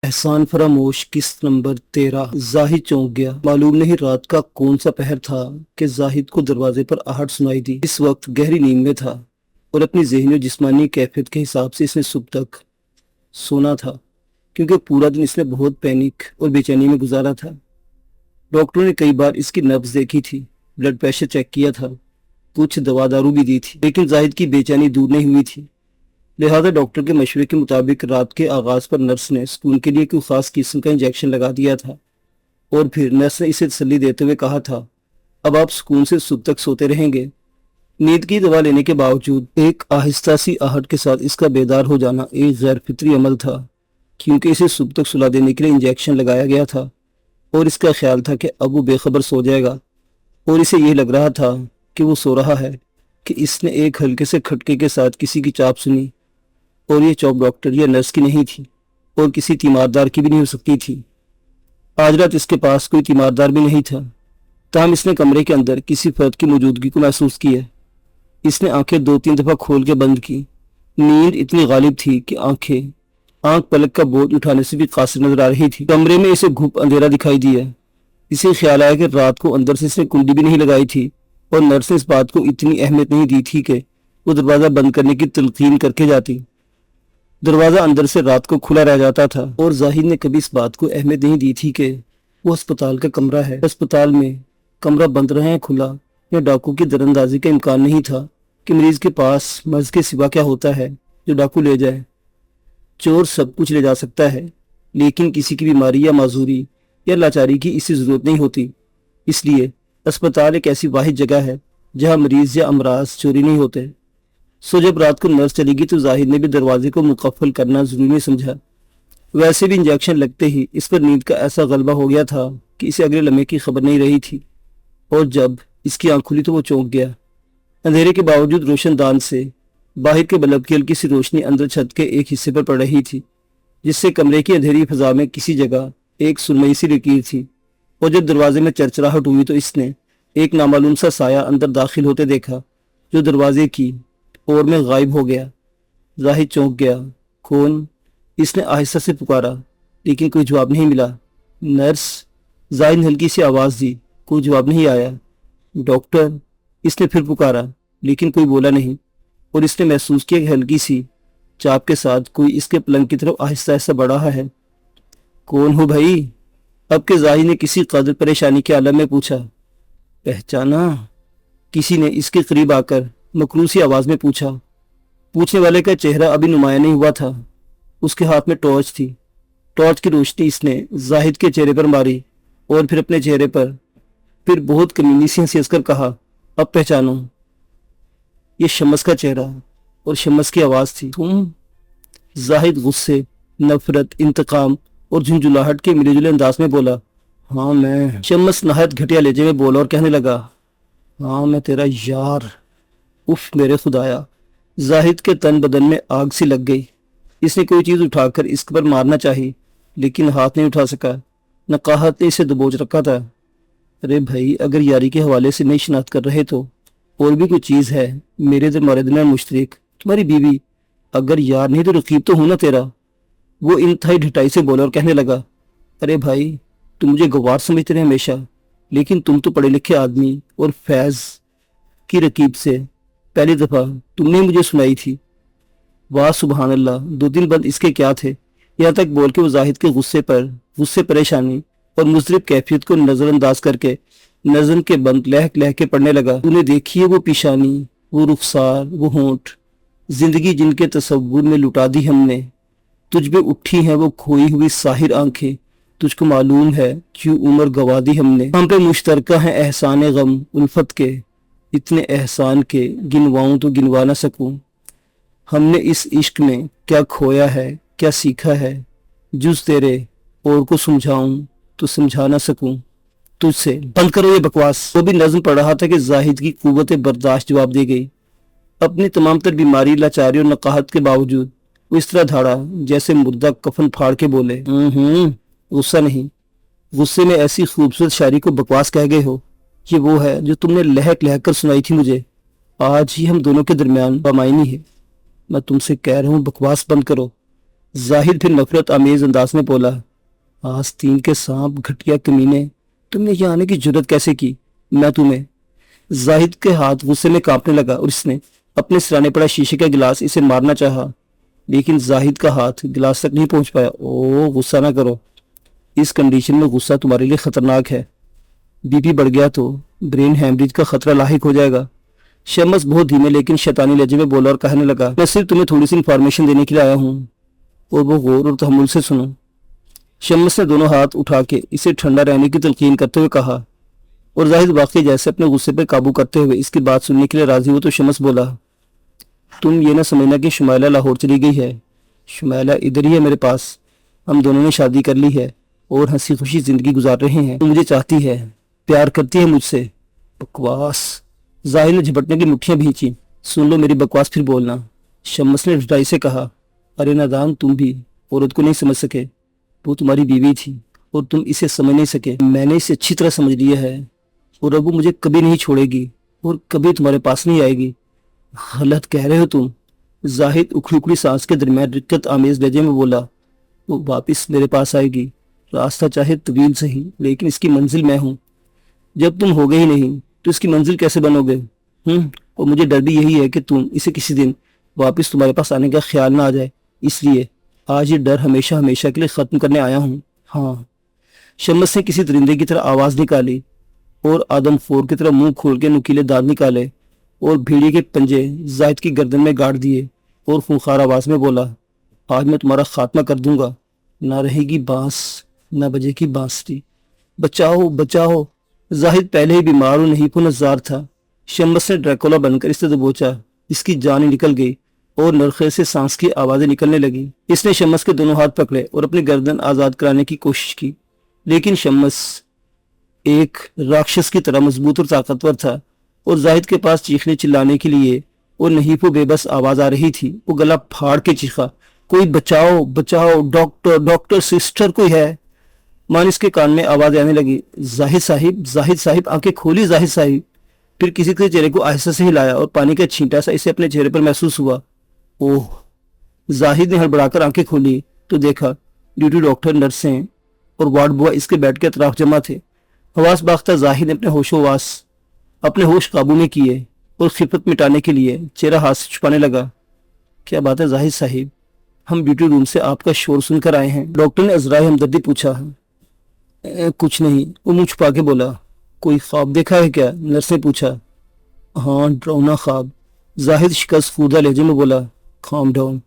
احسان فراموش قسط نمبر 13۔ زاہد چونک گیا۔ معلوم نہیں رات کا کون سا پہر تھا کہ زاہد کو دروازے پر آہٹ سنائی دی۔ اس وقت گہری نیند میں تھا اور اپنی ذہنی و جسمانی کیفیت کے حساب سے اس نے صبح تک سونا تھا، کیونکہ پورا دن اس نے بہت پینک اور بے چینی میں گزارا تھا۔ ڈاکٹروں نے کئی بار اس کی نبض دیکھی تھی، بلڈ پریشر چیک کیا تھا، کچھ دوا دارو بھی دی تھی، لیکن زاہد کی بے چینی دور نہیں ہوئی تھی۔ لہذا ڈاکٹر کے مشورے کے مطابق رات کے آغاز پر نرس نے سکون کے لیے کوئی خاص قسم کا انجیکشن لگا دیا تھا، اور پھر نرس نے اسے تسلی دیتے ہوئے کہا تھا، اب آپ سکون سے صبح تک سوتے رہیں گے۔ نیند کی دوا لینے کے باوجود ایک آہستہ سی آہٹ کے ساتھ اس کا بیدار ہو جانا ایک غیر فطری عمل تھا، کیونکہ اسے صبح تک سلا دینے کے لیے انجیکشن لگایا گیا تھا، اور اس کا خیال تھا کہ اب وہ بے خبر سو جائے گا، اور اسے یہ لگ رہا تھا کہ وہ سو رہا ہے کہ اس نے ایک ہلکے سے کھٹکے کے ساتھ کسی کی چاپ سنی، اور یہ چاپ ڈاکٹر یا نرس کی نہیں تھی اور کسی تیماردار کی بھی نہیں ہو سکتی تھی۔ آج رات اس کے پاس کوئی تیماردار بھی نہیں تھا، تاہم اس نے کمرے کے اندر کسی فرد کی موجودگی کو محسوس کیا۔ اس نے آنکھیں 2-3 دفعہ کھول کے بند کی۔ نیند اتنی غالب تھی کہ آنکھ پلک کا بوجھ اٹھانے سے بھی قاصر نظر آ رہی تھی۔ کمرے میں اسے گھپ اندھیرا دکھائی دیا۔ اسے خیال آیا کہ رات کو اندر سے اس نے کنڈی بھی نہیں لگائی تھی، اور نرس نے اس بات کو اتنی اہمیت نہیں دی تھی کہ وہ دروازہ بند کرنے کی تلقین کر کے جاتی۔ دروازہ اندر سے رات کو کھلا رہ جاتا تھا، اور زاہد نے کبھی اس بات کو اہمیت نہیں دی تھی کہ وہ ہسپتال کا کمرہ ہے۔ ہسپتال میں کمرہ بند رہے کھلا یا ڈاکو کی دراندازی کا امکان نہیں تھا کہ مریض کے پاس مرض کے سوا کیا ہوتا ہے جو ڈاکو لے جائے۔ چور سب کچھ لے جا سکتا ہے، لیکن کسی کی بیماری یا معذوری یا لاچاری کی اسی ضرورت نہیں ہوتی۔ اس لیے ہسپتال ایک ایسی واحد جگہ ہے جہاں مریض یا امراض چوری نہیں ہوتے۔ سو جب رات کو نرس چلی گئی تو زاہد نے بھی دروازے کو مقفل کرنا ضروری نہیں سمجھا۔ ویسے بھی انجیکشن لگتے ہی اس پر نیند کا ایسا غلبہ ہو گیا تھا کہ اسے اگلے لمحے کی خبر نہیں رہی تھی، اور جب اس کی آنکھ کھلی تو وہ چونک گیا۔ اندھیرے کے باوجود روشن دان سے باہر کے بلب کی ہلکی سی روشنی اندر چھت کے ایک حصے پر پڑ رہی تھی، جس سے کمرے کی اندھیری فضا میں کسی جگہ ایک سرمئی سی لکیر تھی، اور جب دروازے میں چرچراہٹ ہوئی تو اس نے ایک نامعلوم سا سایہ اندر داخل ہوتے دیکھا جو دروازے کی اور میں غائب ہو گیا۔ زاہد چونک گیا۔ کون؟ اس نے آہستہ سے پکارا، لیکن کوئی جواب نہیں ملا۔ نرس؟ زاہد نے ہلکی سی آواز دی۔ کوئی جواب نہیں آیا۔ ڈاکٹر؟ اس نے پھر پکارا، لیکن کوئی بولا نہیں، اور اس نے محسوس کیا کہ ہلکی سی چاپ کے ساتھ کوئی اس کے پلنگ کی طرف آہستہ آہستہ بڑھ رہا ہے۔ کون ہو بھائی؟ اب کہ زاہد نے کسی قدر پریشانی کے عالم میں پوچھا۔ پہچانا؟ کسی نے اس کے قریب آ کر مکروسی آواز میں پوچھا۔ پوچھنے والے کا چہرہ ابھی نمایاں نہیں ہوا تھا۔ اس کے ہاتھ میں ٹارچ تھی۔ ٹارچ کی روشنی اس نے زاہد کے چہرے پر ماری، اور پھر اپنے چہرے پر، پھر بہت کمینی سی ہنسی ہنس کر کہا، اب پہچانو۔ یہ شمس کا چہرہ اور شمس کی آواز تھی۔ تم؟ زاہد غصے، نفرت، انتقام اور جھنجھلاہٹ کے ملے جلے انداز میں بولا، ہاں میں۔ شمس نہایت گھٹیا لہجے میں بولا اور کہنے لگا، ہاں میں تیرا یار۔ اف میرے خدایا! زاہد کے تن بدن میں آگ سی لگ گئی۔ اس نے کوئی چیز اٹھا کر اس پر مارنا چاہی، لیکن ہاتھ نہیں اٹھا سکا۔ نقاہت نے اسے دبوچ رکھا تھا۔ ارے بھائی، اگر یاری کے حوالے سے نہیں شناخت کر رہے تو اور بھی کوئی چیز ہے میرے تمہارے دل میں مشترک، تمہاری بیوی۔ اگر یار نہیں تو رقیب تو ہوں نا تیرا۔ وہ انتہائی ڈھٹائی سے بولا اور کہنے لگا، ارے بھائی، تم مجھے گوار سمجھتے رہے ہمیشہ، لیکن تم تو پڑھے لکھے آدمی اور فیض کی رقیب سے پہلی دفعہ تم نے مجھے سنائی تھی۔ واہ سبحان اللہ! 2 دن بعد اس کے کیا تھے؟ یہاں تک بول کے وہ زاہد کے غصے، پریشانی اور مضطرب کیفیت کو نظر انداز کر کے نظم کے بند لہک لہک کے پڑھنے لگا۔ تو نے دیکھی ہے وہ پیشانی، وہ رخسار، وہ ہونٹ، زندگی جن کے تصور میں لٹا دی ہم نے۔ تجھ پہ اٹھی ہیں وہ کھوئی ہوئی ساحر آنکھیں، تجھ کو معلوم ہے کیوں عمر گوا دی ہم نے۔ ہم پہ مشترکہ ہیں احسان غم الفت کے، اتنے احسان کے گنواؤں تو گنوا نہ سکوں۔ ہم نے اس عشق میں کیا کھویا ہے، کیا سیکھا ہے، جز تیرے اور کو سمجھاؤں تو سمجھا نہ سکوں تجھ سے۔ بند کرو یہ بکواس۔ وہ بھی نظم پڑھ رہا تھا کہ زاہد کی قوت برداشت جواب دے گئی۔ اپنی تمام تر بیماری، لاچاری اور نقاہت کے باوجود وہ اس طرح دھاڑا جیسے مردہ کفن پھاڑ کے بولے، غصہ نہیں۔ غصے میں ایسی خوبصورت شاعری کو بکواس کہہ گئے ہو؟ یہ وہ ہے جو تم نے لہک لہک کر سنائی تھی مجھے۔ آج ہی ہم دونوں کے درمیان بامعنی ہے۔ میں تم سے کہہ رہا ہوں بکواس بند کرو۔ زاہد پھر نفرت آمیز انداز میں بولا، آستین کے سانپ، گھٹیا کمینے، تم نے یہاں آنے کی جرت کیسے کی؟ میں تمہیں… زاہد کے ہاتھ غصے میں کانپنے لگا اور اس نے اپنے سرانے پڑا شیشے کا گلاس اسے مارنا چاہا، لیکن زاہد کا ہاتھ گلاس تک نہیں پہنچ پایا۔ او غصہ نہ کرو، اس کنڈیشن میں غصہ تمہارے لیے خطرناک ہے، بی پی بڑھ گیا تو برین ہیمریج کا خطرہ لاحق ہو جائے گا۔ شمس بہت دھیمے لیکن شیطانی لہجے میں بولا اور کہنے لگا، میں صرف تمہیں تھوڑی سی انفارمیشن دینے کے لیے آیا ہوں اور وہ غور اور تحمل سے سنو۔ شمس نے دونوں ہاتھ اٹھا کے اسے ٹھنڈا رہنے کی تلقین کرتے ہوئے کہا، اور زاہد واقعی جیسے اپنے غصے پر قابو کرتے ہوئے اس کی بات سننے کے لیے راضی ہو تو شمس بولا، تم یہ نہ سمجھنا کہ شمائلہ لاہور چلی گئی ہے، شمائلہ ادھر ہی ہے میرے پاس، ہم دونوں نے شادی کر لی ہے اور ہنسی خوشی زندگی گزار رہے ہیں، تم مجھے چاہتی ہے، پیار کرتی ہے مجھ سے۔ بکواس! زاہد نے جھپٹنے کی مٹھیاں بھینچی۔ سن لو میری بکواس پھر بولنا، شمس نے ڈٹائی سے کہا۔ ارے نادان، تم بھی عورت کو نہیں سمجھ سکے، وہ تمہاری بیوی تھی اور تم اسے سمجھ نہیں سکے، میں نے اسے اچھی طرح سمجھ لیا ہے اور اب وہ مجھے کبھی نہیں چھوڑے گی اور کبھی تمہارے پاس نہیں آئے گی۔ غلط کہہ رہے ہو تم، زاہد اکھڑی اکھڑی سانس کے درمیان رقت آمیز لہجے میں بولا، وہ واپس میرے پاس آئے گی، راستہ چاہے طویل صحیح لیکن اس کی منزل میں ہوں، جب تم ہوگے ہی نہیں تو اس کی منزل کیسے بنو گے؟ اور مجھے ڈر بھی یہی ہے کہ تم اسے کسی دن واپس تمہارے پاس آنے کا خیال نہ آ جائے، اس لیے آج یہ ڈر ہمیشہ ہمیشہ کے لیے ختم کرنے آیا ہوں۔ ہاں۔ شمس نے کسی درندے کی طرح آواز نکالی اور آدم فور کی طرح منہ کھول کے نکیلے دانت نکالے اور بھیڑی کے پنجے زاہد کی گردن میں گاڑ دیے اور خونخوار آواز میں بولا، آج میں تمہارا خاتمہ کر دوں گا، نہ رہے گی بانس نہ بجے کی بانسری، بچاؤ بچاؤ۔ زاہد پہلے ہی بیمار اور نہیں کو نزار تھا۔ شمس نے ڈریکولا بن کر اس سے دبوچا، اس کی جان ہی نکل گئی اور نرخے سے سانس کی آوازیں نکلنے لگی۔ اس نے شمس کے دونوں ہاتھ پکڑے اور اپنی گردن آزاد کرانے کی کوشش کی، لیکن شمس ایک راکشس کی طرح مضبوط اور طاقتور تھا اور زاہد کے پاس چیخنے چلانے کے لیے اور نہیں کو بے بس آواز آ رہی تھی۔ وہ گلا پھاڑ کے چیخا، کوئی بچاؤ بچاؤ، ڈاکٹر ڈاکٹر، سسٹر کوئی ہے؟ مانس کے کان میں آواز آنے لگی، زاہد صاحب زاہد صاحب، آنکھیں کھولی زاہد صاحب۔ پھر کسی کے چہرے کو آہستہ سے ہلایا اور پانی کا چھینٹا سا اسے اپنے چہرے پر محسوس ہوا۔ اوہ! زاہد نے ہڑبڑا کر آنکھیں کھولی تو دیکھا ڈیوٹی ڈاکٹر، نرسیں اور وارڈ بوائے اس کے بیڈ کے اطراف جمع تھے۔ حواس باختہ زاہد نے اپنے ہوش قابو میں کیے اور خفت مٹانے کے لیے چہرہ ہاتھ سے چھپانے لگا۔ کیا بات ہے زاہد صاحب، ہم ڈیوٹی روم سے آپ کا شور سن کر آئے ہیں، ڈاکٹر نے عذرائے ہمدردی پوچھا۔ کچھ نہیں، وہ منہ چھپا کے بولا۔ کوئی خواب دیکھا ہے کیا؟ نرس نے پوچھا۔ ہاں، ڈراؤنا خواب، زاہد شکست خوردہ لہجے میں بولا۔ کام ڈاؤن،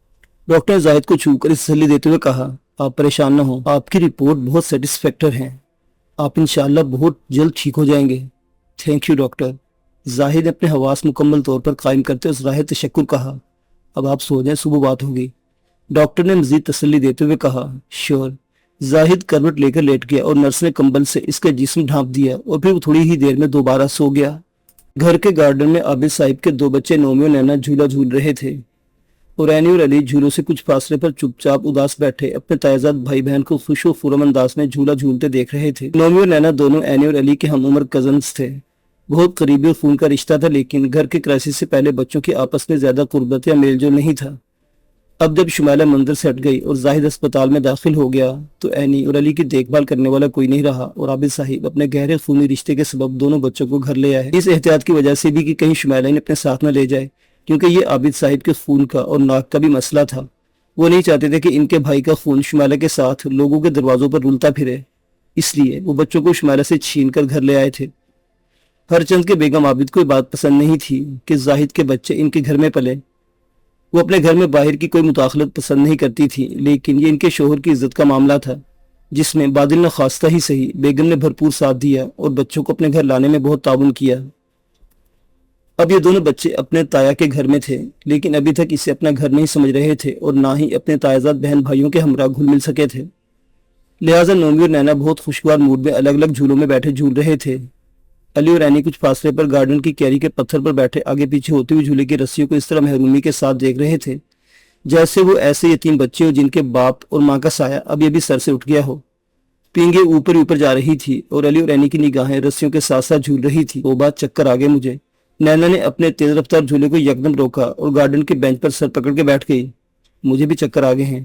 ڈاکٹر نے زاہد کو چھو کر تسلی دیتے ہوئے کہا، آپ پریشان نہ ہوں، آپ کی رپورٹ بہت سیٹسفیکٹر ہے، آپ انشاءاللہ بہت جلد ٹھیک ہو جائیں گے۔ Thank you doctor. زاہد نے اپنے حواس مکمل طور پر قائم کرتے اس راہ تشکر کہا، اب آپ سو جائیں، صبح بات ہوگی۔ ڈاکٹر نے مزید تسلی دیتے ہوئے کہا، شور۔ زاہد کروٹ لے کر لیٹ گیا اور نرس نے کمبل سے اس کا جسم ڈھانپ دیا اور پھر وہ تھوڑی ہی دیر میں دوبارہ سو گیا۔ گھر کے گارڈن میں عابد صاحب کے 2 بچے نومی اور نینا جھولا جھول رہے تھے اور اینی اور علی جھولوں سے کچھ فاصلے پر چپ چاپ اداس بیٹھے اپنے تائزاد بھائی بہن کو خوش و خرم انداز میں جھولا جھولتے دیکھ رہے تھے۔ نومی اور نینا دونوں اینی اور علی کے ہم عمر کزنز تھے، بہت قریبی اور خون کا رشتہ تھا، لیکن گھر کے کرائسس سے پہلے بچوں کے آپس میں زیادہ قربت یا میل جول نہیں تھا۔ اب جب شمائلہ منظر سے ہٹ گئی اور زاہد اسپتال میں داخل ہو گیا تو اینی اور علی کی دیکھ بھال کرنے والا کوئی نہیں رہا اور عابد صاحب اپنے گہرے خونی رشتے کے سبب دونوں بچوں کو گھر لے آئے، اس احتیاط کی وجہ سے بھی کہ کہیں شمائلہ انہیں اپنے ساتھ نہ لے جائے، کیونکہ یہ عابد صاحب کے خون کا اور ناک کا بھی مسئلہ تھا۔ وہ نہیں چاہتے تھے کہ ان کے بھائی کا خون شمائلہ کے ساتھ لوگوں کے دروازوں پر رولتا پھرے، اس لیے وہ بچوں کو شمائلہ سے چھین کر گھر لے آئے تھے۔ ہر چند کے بیگم عابد کو یہ بات پسند نہیں تھی کہ زاہد کے بچے ان کے گھر میں پلے، وہ اپنے گھر میں باہر کی کوئی مداخلت پسند نہیں کرتی تھی، لیکن یہ ان کے شوہر کی عزت کا معاملہ تھا جس میں بادل نہ خواستہ ہی صحیح بیگم نے بھرپور ساتھ دیا اور بچوں کو اپنے گھر لانے میں بہت تعاون کیا۔ اب یہ دونوں بچے اپنے تایا کے گھر میں تھے، لیکن ابھی تک اسے اپنا گھر نہیں سمجھ رہے تھے اور نہ ہی اپنے تائزاد بہن بھائیوں کے ہمراہ گھل مل سکے تھے، لہٰذا نومی اور نینا بہت خوشگوار موڈ میں الگ الگ جھولوں میں بیٹھے جھول رہے تھے۔ علی اور اینی کچھ فاصلے پر گارڈن کی کیری کے پتھر پر بیٹھے آگے پیچھے ہوتے ہوئے جھولے کی رسیوں کو اس طرح محرومی کے ساتھ دیکھ رہے تھے جیسے وہ ایسے یتیم بچے ہو جن کے باپ اور ماں کا سایہ اب یہ بھی سر سے اٹھ گیا ہو۔ پینگیں اوپر اوپر جا رہی تھی اور علی اور اینی کی نگاہیں رسیوں کے ساتھ ساتھ جھول رہی تھی۔ وہ بات چکر آ گئے مجھے۔ نینا نے اپنے تیز رفتار جھولے کو یکدم روکا اور گارڈن کے بینچ پر سر پکڑ کے بیٹھ گئی۔ مجھے بھی چکر آ گئے ہیں،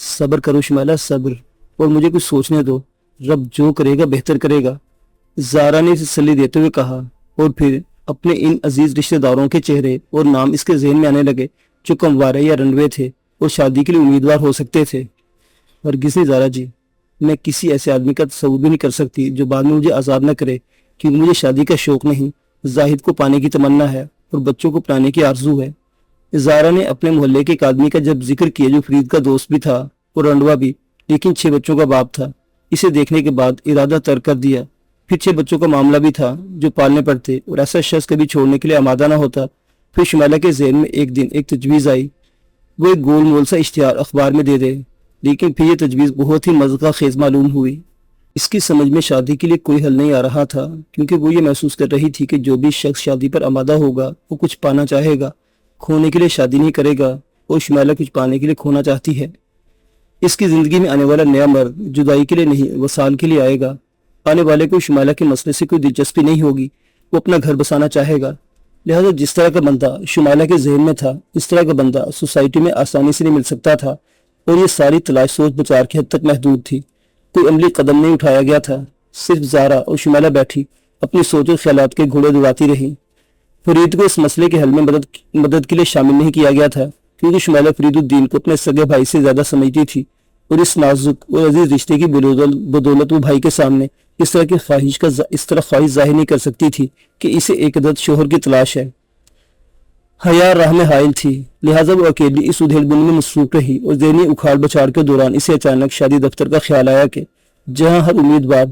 صبر کرو شمالہ صبر، اور مجھے کچھ سوچنے دو، رب جو کرے گا بہتر کرے گا، زارا نے تسلی دیتے ہوئے کہا، اور پھر اپنے ان عزیز رشتہ داروں کے چہرے اور نام اس کے ذہن میں آنے لگے جو کموارے یا رنڈوے تھے اور شادی کے لیے امیدوار ہو سکتے تھے۔ ہرگز نہیں زارا جی، میں کسی ایسے آدمی کا تصور بھی نہیں کر سکتی جو بعد میں مجھے آزاد نہ کرے، کیونکہ مجھے شادی کا شوق نہیں، زاہد کو پانے کی تمنا ہے اور بچوں کو پڑھانے کی آرزو ہے۔ زارا نے اپنے محلے کے ایک آدمی کا جب ذکر کیا جو فرید کا دوست بھی تھا اور رنڈوا بھی، لیکن 6 بچوں کا باپ تھا، اسے دیکھنے کے بعد ارادہ ترک کر دیا۔ پھر 6 بچوں کا معاملہ بھی تھا جو پالنے پڑتے، اور ایسا شخص کبھی چھوڑنے کے لیے آمادہ نہ ہوتا۔ پھر شمالہ کے ذہن میں ایک دن ایک تجویز آئی، وہ ایک گول مول سا اشتہار اخبار میں دے دے، لیکن پھر یہ تجویز بہت ہی مذاق خیز معلوم ہوئی۔ اس کی سمجھ میں شادی کے لیے کوئی حل نہیں آ رہا تھا، کیونکہ وہ یہ محسوس کر رہی تھی کہ جو بھی شخص شادی پر آمادہ ہوگا وہ کچھ پانا چاہے گا، کھونے کے لیے شادی نہیں کرے گا، اور شمالہ کچھ پانے کے لیے کھونا چاہتی ہے۔ اس کی زندگی میں آنے والا نیا مرد جدائی کے لیے نہیں، وصال کے لیے آئے گا۔ آنے والے کو شمالہ کے مسئلے سے کوئی دلچسپی نہیں ہوگی، وہ اپنا گھر بسانا چاہے گا، لہذا جس طرح کا بندہ شمالہ کے ذہن میں تھا اس طرح کا بندہ سوسائٹی میں آسانی سے نہیں مل سکتا تھا، اور یہ ساری تلاش سوچ بچار کی حد تک محدود تھی، کوئی عملی قدم نہیں اٹھایا گیا تھا۔ صرف زارا اور شمالہ بیٹھی اپنی سوچ اور خیالات کے گھوڑے دوڑاتی رہی۔ فرید کو اس مسئلے کے حل میں مدد کے لیے شامل نہیں کیا گیا تھا، کیونکہ شمالہ فرید الدین کو اپنے سگے بھائی سے زیادہ سمجھتی تھی، اور اس نازک اور عزیز رشتے کی بدولت وہ بھائی کے سامنے اس طرح خواہش ظاہر نہیں کر سکتی تھی کہ اسے ایک عدد شوہر کی تلاش ہے۔ حیا راہ میں حائل تھی، لہٰذا وہ اکیلی اس ادھیڑ بن میں مصروف رہی، اور ذہنی اکھاڑ بچاڑ کے دوران اسے اچانک شادی دفتر کا خیال آیا کہ جہاں ہر امیدوار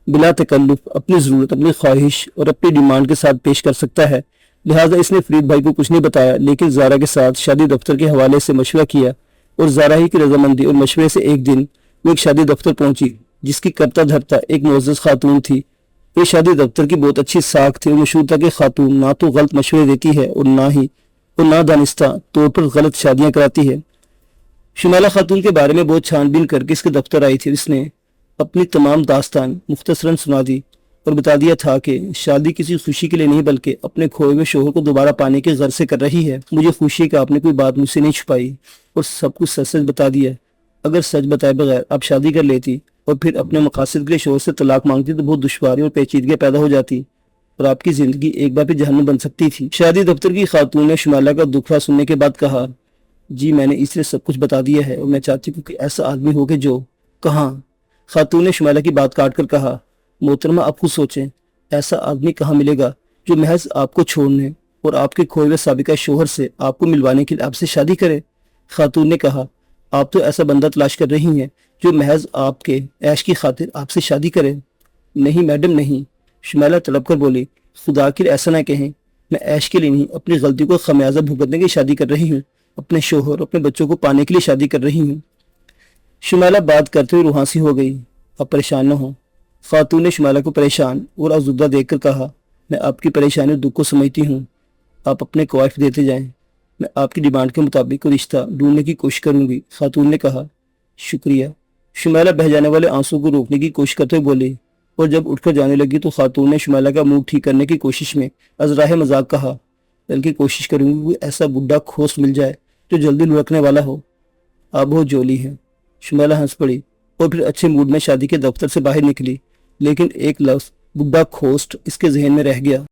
بلا تکلف اپنی ضرورت، اپنی خواہش اور اپنی ڈیمانڈ کے ساتھ پیش کر سکتا ہے، لہٰذا اس نے فرید بھائی کو کچھ نہیں بتایا، لیکن زارا کے ساتھ شادی دفتر کے حوالے سے مشورہ کیا، اور زارا ہی کی رضامندی اور مشورے سے ایک دن وہ ایک شادی دفتر پہنچی جس کی کرتا دھرتا ایک معزز خاتون تھی۔ یہ شادی دفتر کی بہت اچھی ساکھ تھی، اور مشہور تھا کہ خاتون نہ تو غلط مشورے دیتی ہے اور نہ دانستہ طور پر غلط شادیاں کراتی ہے۔ شمالہ خاتون کے بارے میں بہت چھان بین کر کے اس کے دفتر آئی تھی، اس نے اپنی تمام داستان مختصراً سنا دی اور بتا دیا تھا کہ شادی کسی خوشی کے لیے نہیں بلکہ اپنے کھوئے ہوئے شوہر کو دوبارہ پانے کے غرض سے کر رہی ہے۔ مجھے خوشی کہ آپ نے کوئی بات مجھ سے نہیں چھپائی اور سب کچھ سچ سچ بتا دیا۔ اگر سچ بتائے بغیر آپ شادی کر لیتی اور پھر اپنے مقاصد کے لیے شوہر سے طلاق مانگتی تو بہت دشواری اور پیچیدگیاں پیدا ہو جاتی، اور آپ کی زندگی ایک بار پھر جہنم بن سکتی تھی۔ شادی دفتر کی خاتون نے شمالہ کا دکھڑا سننے کے بعد کہا، جی میں نے اس لیے سب کچھ بتا دیا ہے، اور میں چاہتی ہوں کہ ایسا آدمی ہو کہ جو… کہاں؟ خاتون نے شمالہ کی بات کاٹ کر کہا، محترمہ آپ خود سوچیں، ایسا آدمی کہاں ملے گا جو محض آپ کو چھوڑنے اور آپ کے کھوئے ہوئے سابقہ شوہر سے آپ کو ملوانے کے لیے آپ سے شادی کرے؟ خاتون نے کہا، آپ تو ایسا بندہ تلاش کر رہی ہیں جو محض آپ کے عیش کی خاطر آپ سے شادی کرے۔ نہیں میڈم نہیں، شمالہ تڑپ کر بولی، خدا کے لیے ایسا نہ کہیں، میں عیش کے لیے نہیں، اپنی غلطی کو خمیازہ بھگتنے کی شادی کر رہی ہوں، اپنے شوہر اپنے بچوں کو پانے کے لیے شادی کر رہی ہوں۔ شمالہ بات کرتے ہوئے روحاسی ہو گئی۔ آپ پریشان نہ ہوں۔ خاتون نے شمالہ کو پریشان اور آزردہ دیکھ کر کہا، میں آپ کی پریشانی اور دکھ کو سمجھتی ہوں، آپ اپنے کوائف دیتے جائیں، میں آپ کی ڈیمانڈ کے مطابق رشتہ ڈھونڈنے کی کوشش کروں گی۔ خاتون نے کہا، شکریہ۔ شمالہ بہہ جانے والے آنسو کو روکنے کی کوشش کرتے ہوئے بولی، اور جب اٹھ کر جانے لگی تو خاتون نے شمالہ کا موڈ ٹھیک کرنے کی کوشش میں ازراہ مذاق کہا، بلکہ کوشش کروں گی کہ ایسا بڈھا کھوس مل جائے جو جلدی لڑکنے والا ہو۔ آپ بہت جولی ہیں۔ شمالہ ہنس پڑی اور پھر اچھے موڈ میں شادی کے دفتر سے باہر نکلی، لیکن ایک لفظ بڈھا کھوسٹ اس کے ذہن میں رہ گیا۔